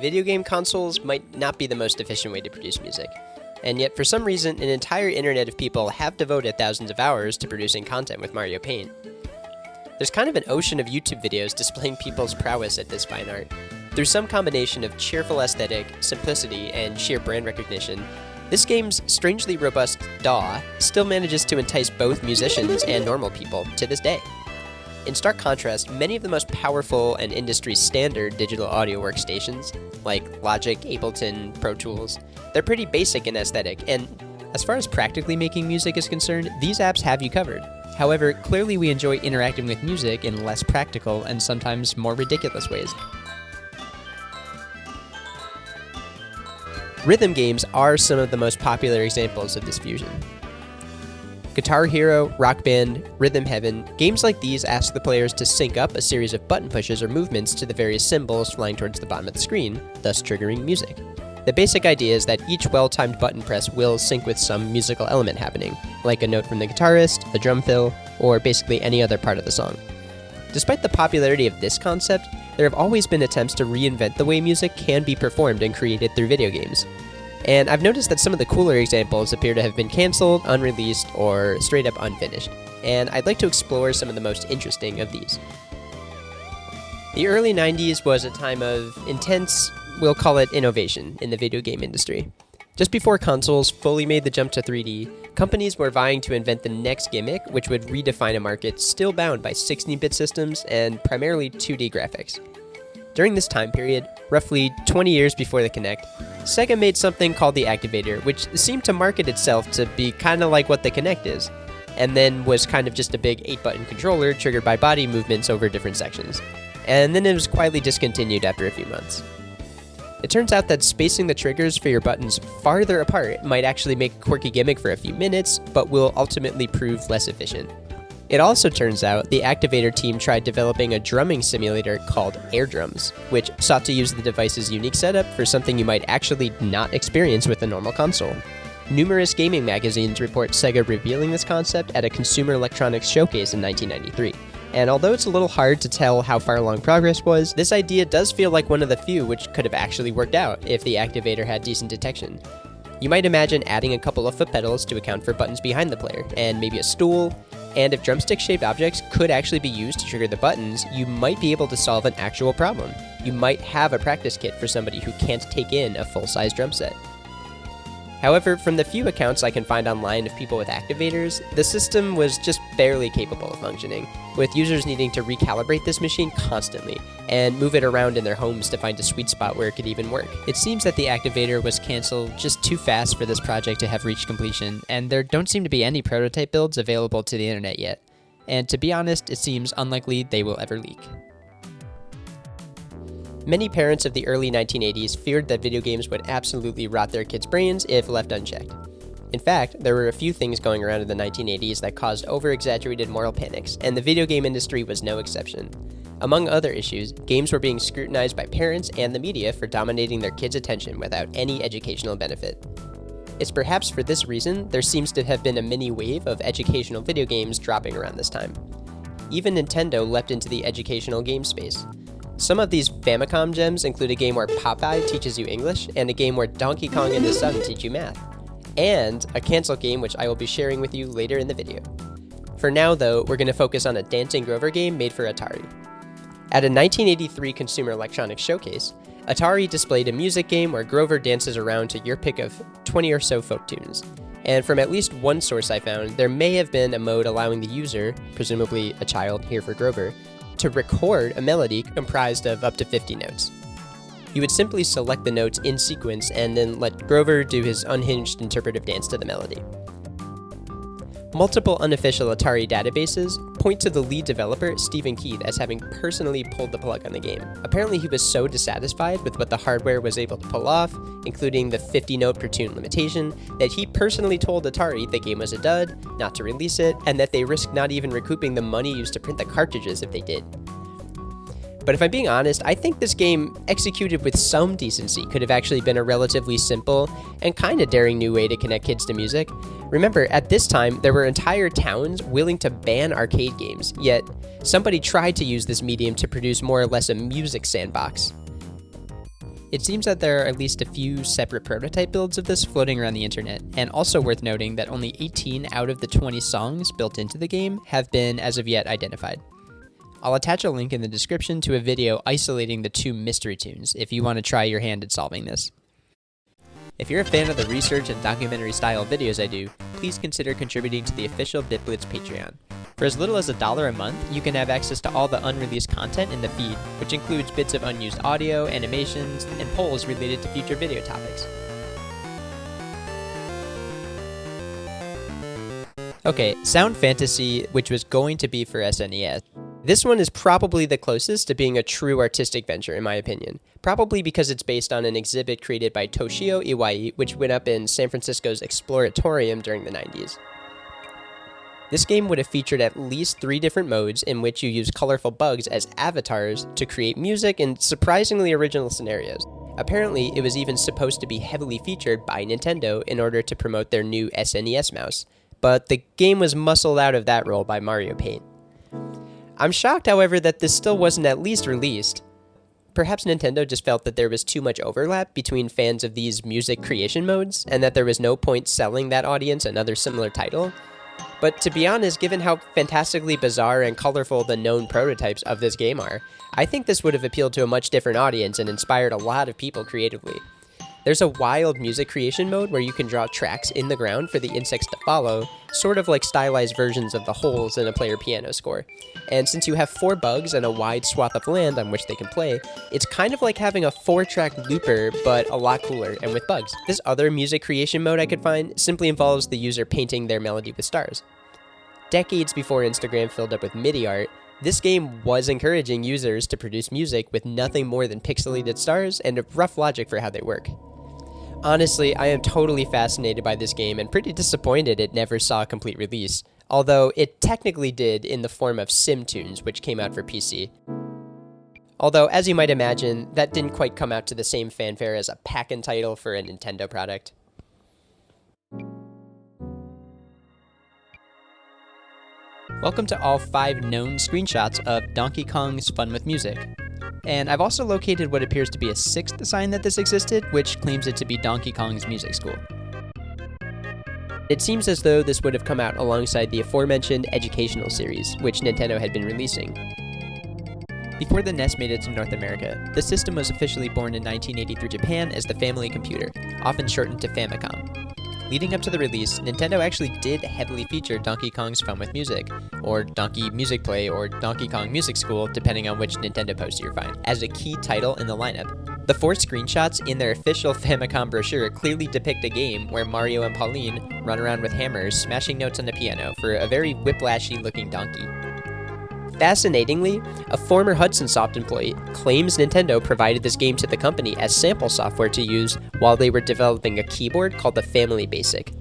video game consoles might not be the most efficient way to produce music. And yet, for some reason, an entire internet of people have devoted thousands of hours to producing content with Mario Paint. There's kind of an ocean of YouTube videos displaying people's prowess at this fine art. Through some combination of cheerful aesthetic, simplicity, and sheer brand recognition, this game's strangely robust DAW still manages to entice both musicians and normal people to this day. In stark contrast, many of the most powerful and industry-standard digital audio workstations, like Logic, Ableton, Pro Tools, they're pretty basic in aesthetic, and as far as practically making music is concerned, these apps have you covered. However, clearly we enjoy interacting with music in less practical and sometimes more ridiculous ways. Rhythm games are some of the most popular examples of this fusion. Guitar Hero, Rock Band, Rhythm Heaven, games like these ask the players to sync up a series of button pushes or movements to the various symbols flying towards the bottom of the screen, thus triggering music. The basic idea is that each well-timed button press will sync with some musical element happening, like a note from the guitarist, a drum fill, or basically any other part of the song. Despite the popularity of this concept, there have always been attempts to reinvent the way music can be performed and created through video games. And I've noticed that some of the cooler examples appear to have been cancelled, unreleased, or straight up unfinished, and I'd like to explore some of the most interesting of these. The early 90s was a time of intense, we'll call it innovation, in the video game industry. Just before consoles fully made the jump to 3D, companies were vying to invent the next gimmick which would redefine a market still bound by 16-bit systems and primarily 2D graphics. During this time period, roughly 20 years before the Kinect, Sega made something called the Activator, which seemed to market itself to be kind of like what the Kinect is, and then was kind of just a big 8-button controller triggered by body movements over different sections. And then it was quietly discontinued after a few months. It turns out that spacing the triggers for your buttons farther apart might actually make a quirky gimmick for a few minutes, but will ultimately prove less efficient. It also turns out the Activator team tried developing a drumming simulator called Air Drums, which sought to use the device's unique setup for something you might actually not experience with a normal console. Numerous gaming magazines report Sega revealing this concept at a Consumer Electronics Showcase in 1993. And although it's a little hard to tell how far along progress was, this idea does feel like one of the few which could have actually worked out if the Activator had decent detection. You might imagine adding a couple of foot pedals to account for buttons behind the player, and maybe a stool, and if drumstick-shaped objects could actually be used to trigger the buttons, you might be able to solve an actual problem. You might have a practice kit for somebody who can't take in a full-size drum set. However, from the few accounts I can find online of people with Activators, the system was just barely capable of functioning, with users needing to recalibrate this machine constantly, and move it around in their homes to find a sweet spot where it could even work. It seems that the Activator was cancelled just too fast for this project to have reached completion, and there don't seem to be any prototype builds available to the internet yet. And to be honest, it seems unlikely they will ever leak. Many parents of the early 1980s feared that video games would absolutely rot their kids' brains if left unchecked. In fact, there were a few things going around in the 1980s that caused over-exaggerated moral panics, and the video game industry was no exception. Among other issues, games were being scrutinized by parents and the media for dominating their kids' attention without any educational benefit. It's perhaps for this reason there seems to have been a mini wave of educational video games dropping around this time. Even Nintendo leapt into the educational game space. Some of these FamiCom gems include a game where Popeye teaches you English, and a game where Donkey Kong and the Sun teach you math, and a cancelled game which I will be sharing with you later in the video. For now though, we're going to focus on a Dancing Grover game made for Atari. At a 1983 Consumer Electronics Showcase, Atari displayed a music game where Grover dances around to your pick of 20 or so folk tunes. And from at least one source I found, there may have been a mode allowing the user, presumably a child here for Grover, to record a melody comprised of up to 50 notes. You would simply select the notes in sequence and then let Grover do his unhinged interpretive dance to the melody. Multiple unofficial Atari databases point to the lead developer, Stephen Keith, as having personally pulled the plug on the game. Apparently he was so dissatisfied with what the hardware was able to pull off, including the 50 note per tune limitation, that he personally told Atari the game was a dud, not to release it, and that they risked not even recouping the money used to print the cartridges if they did. But if I'm being honest, I think this game, executed with some decency, could have actually been a relatively simple and kinda daring new way to connect kids to music. Remember, at this time, there were entire towns willing to ban arcade games, yet somebody tried to use this medium to produce more or less a music sandbox. It seems that there are at least a few separate prototype builds of this floating around the internet, and also worth noting that only 18 out of the 20 songs built into the game have been, as of yet, identified. I'll attach a link in the description to a video isolating the 2 mystery tunes if you want to try your hand at solving this. If you're a fan of the research and documentary-style videos I do, please consider contributing to the official BitBlitz Patreon. For as little as $1 a month, you can have access to all the unreleased content in the feed, which includes bits of unused audio, animations, and polls related to future video topics. Okay, Sound Fantasy, which was going to be for SNES. This one is probably the closest to being a true artistic venture, in my opinion. Probably because it's based on an exhibit created by Toshio Iwai, which went up in San Francisco's Exploratorium during the 90s. This game would have featured at least 3 different modes in which you use colorful bugs as avatars to create music in surprisingly original scenarios. Apparently, it was even supposed to be heavily featured by Nintendo in order to promote their new SNES mouse, but the game was muscled out of that role by Mario Paint. I'm shocked, however, that this still wasn't at least released. Perhaps Nintendo just felt that there was too much overlap between fans of these music creation modes, and that there was no point selling that audience another similar title. But to be honest, given how fantastically bizarre and colorful the known prototypes of this game are, I think this would have appealed to a much different audience and inspired a lot of people creatively. There's a wild music creation mode where you can draw tracks in the ground for the insects to follow, sort of like stylized versions of the holes in a player piano score. And since you have 4 bugs and a wide swath of land on which they can play, it's kind of like having a 4-track looper, but a lot cooler and with bugs. This other music creation mode I could find simply involves the user painting their melody with stars. Decades before Instagram filled up with MIDI art, this game was encouraging users to produce music with nothing more than pixelated stars and a rough logic for how they work. Honestly, I am totally fascinated by this game and pretty disappointed it never saw a complete release, although it technically did in the form of SimTunes, which came out for PC. Although, as you might imagine, that didn't quite come out to the same fanfare as a pack-in title for a Nintendo product. Welcome to all 5 known screenshots of Donkey Kong's Fun with Music. And I've also located what appears to be a 6th sign that this existed, which claims it to be Donkey Kong's music school. It seems as though this would have come out alongside the aforementioned educational series, which Nintendo had been releasing. Before the NES made it to North America, the system was officially born in 1980 through Japan as the Family Computer, often shortened to FamiCom. Leading up to the release, Nintendo actually did heavily feature Donkey Kong's Fun with Music, or Donkey Music Play, or Donkey Kong Music School, depending on which Nintendo poster you find, as a key title in the lineup. The 4 screenshots in their official Famicom brochure clearly depict a game where Mario and Pauline run around with hammers, smashing notes on the piano for a very whiplashy-looking donkey. Fascinatingly, a former Hudson Soft employee claims Nintendo provided this game to the company as sample software to use while they were developing a keyboard called the Family Basic.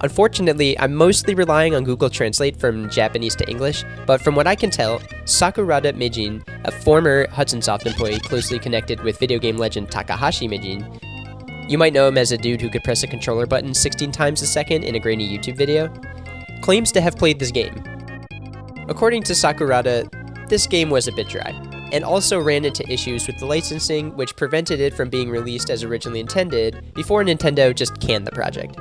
Unfortunately, I'm mostly relying on Google Translate from Japanese to English, but from what I can tell, Sakurada Meijin, a former Hudson Soft employee closely connected with video game legend Takahashi Meijin, you might know him as a dude who could press a controller button 16 times a second in a grainy YouTube video, claims to have played this game. According to Sakurada, this game was a bit dry, and also ran into issues with the licensing which prevented it from being released as originally intended before Nintendo just canned the project.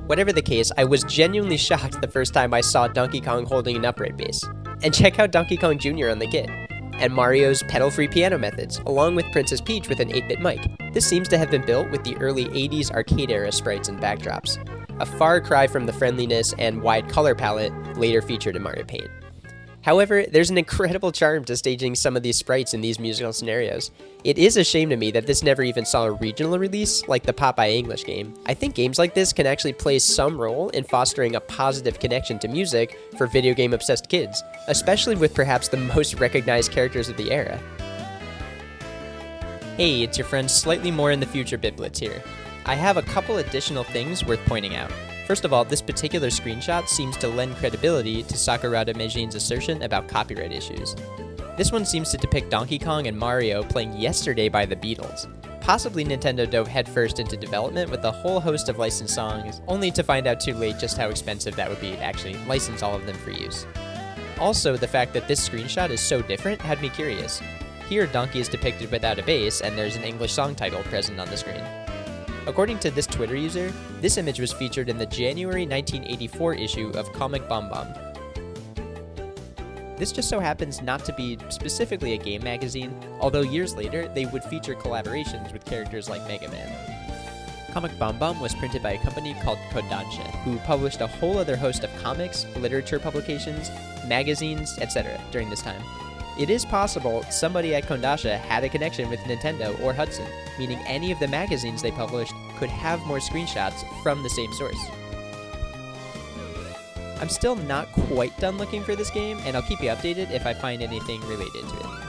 Whatever the case, I was genuinely shocked the first time I saw Donkey Kong holding an upright bass. And check out Donkey Kong Jr. on the kit, and Mario's pedal-free piano methods, along with Princess Peach with an 8-bit mic. This seems to have been built with the early 80s arcade-era sprites and backdrops, a far cry from the friendliness and wide color palette later featured in Mario Paint. However, there's an incredible charm to staging some of these sprites in these musical scenarios. It is a shame to me that this never even saw a regional release like the Popeye English game. I think games like this can actually play some role in fostering a positive connection to music for video game obsessed kids, especially with perhaps the most recognized characters of the era. Hey, it's your friend Slightly More in the Future BitBlitz here. I have a couple additional things worth pointing out. First of all, this particular screenshot seems to lend credibility to Sakurada Meijin's assertion about copyright issues. This one seems to depict Donkey Kong and Mario playing Yesterday by the Beatles. Possibly Nintendo dove headfirst into development with a whole host of licensed songs, only to find out too late just how expensive that would be to actually license all of them for use. Also, the fact that this screenshot is so different had me curious. Here, Donkey is depicted without a bass, and there's an English song title present on the screen. According to this Twitter user, this image was featured in the January 1984 issue of Comic Bomb Bomb. This just so happens not to be specifically a game magazine, although years later they would feature collaborations with characters like Mega Man. Comic Bomb Bomb was printed by a company called Kodansha, who published a whole other host of comics, literature publications, magazines, etc. during this time. It is possible somebody at Kodansha had a connection with Nintendo or Hudson, meaning any of the magazines they published could have more screenshots from the same source. I'm still not quite done looking for this game, and I'll keep you updated if I find anything related to it.